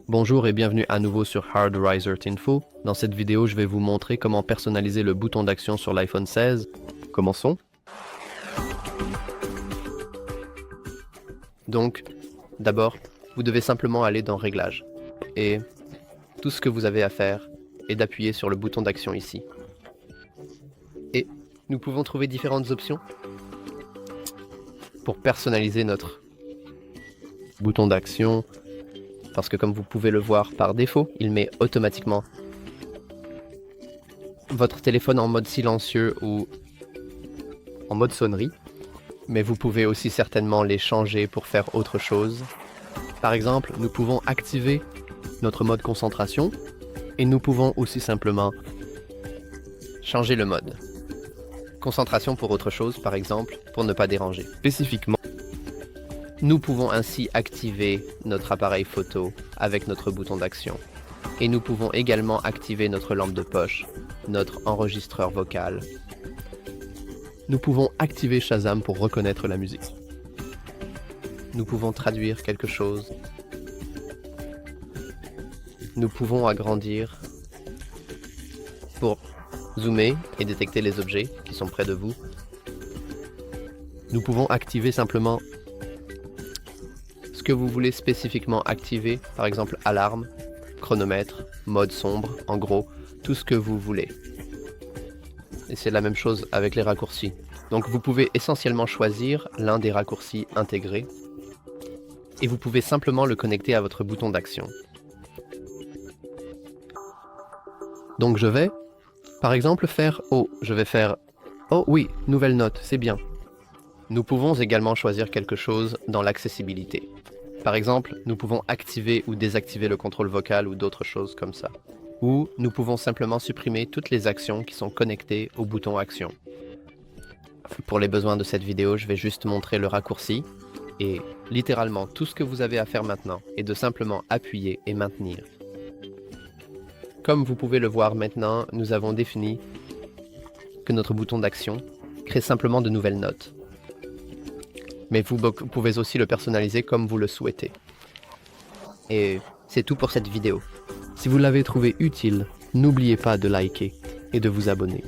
Bonjour et bienvenue à nouveau sur Hardriser Info. Dans cette vidéo, je vais vous montrer comment personnaliser le bouton d'action sur l'iPhone 16. Commençons. Donc, d'abord, vous devez simplement aller dans Réglages. Et tout ce que vous avez à faire est d'appuyer sur le bouton d'action ici. Et nous pouvons trouver différentes options pour personnaliser notre bouton d'action. Parce que comme vous pouvez le voir par défaut, il met automatiquement votre téléphone en mode silencieux ou en mode sonnerie. Mais vous pouvez aussi certainement les changer pour faire autre chose. Par exemple, nous pouvons activer notre mode concentration et nous pouvons aussi simplement changer le mode. Concentration pour autre chose, par exemple, pour ne pas déranger. Spécifiquement, nous pouvons ainsi activer notre appareil photo avec notre bouton d'action. Et nous pouvons également activer notre lampe de poche, notre enregistreur vocal. Nous pouvons activer Shazam pour reconnaître la musique. Nous pouvons traduire quelque chose. Nous pouvons agrandir pour zoomer et détecter les objets qui sont près de vous. Nous pouvons activer simplement ce que vous voulez spécifiquement activer, par exemple alarme, chronomètre, mode sombre, en gros, tout ce que vous voulez. Et c'est la même chose avec les raccourcis. Donc vous pouvez essentiellement choisir l'un des raccourcis intégrés et vous pouvez simplement le connecter à votre bouton d'action. Donc je vais, par exemple, faire « Oh », je vais faire « Oh oui, nouvelle note, c'est bien ». Nous pouvons également choisir quelque chose dans l'accessibilité. Par exemple, nous pouvons activer ou désactiver le contrôle vocal ou d'autres choses comme ça. Ou nous pouvons simplement supprimer toutes les actions qui sont connectées au bouton action. Pour les besoins de cette vidéo, je vais juste montrer le raccourci. Et littéralement, tout ce que vous avez à faire maintenant est de simplement appuyer et maintenir. Comme vous pouvez le voir maintenant, nous avons défini que notre bouton d'action crée simplement de nouvelles notes. Mais vous pouvez aussi le personnaliser comme vous le souhaitez. Et c'est tout pour cette vidéo. Si vous l'avez trouvé utile, n'oubliez pas de liker et de vous abonner.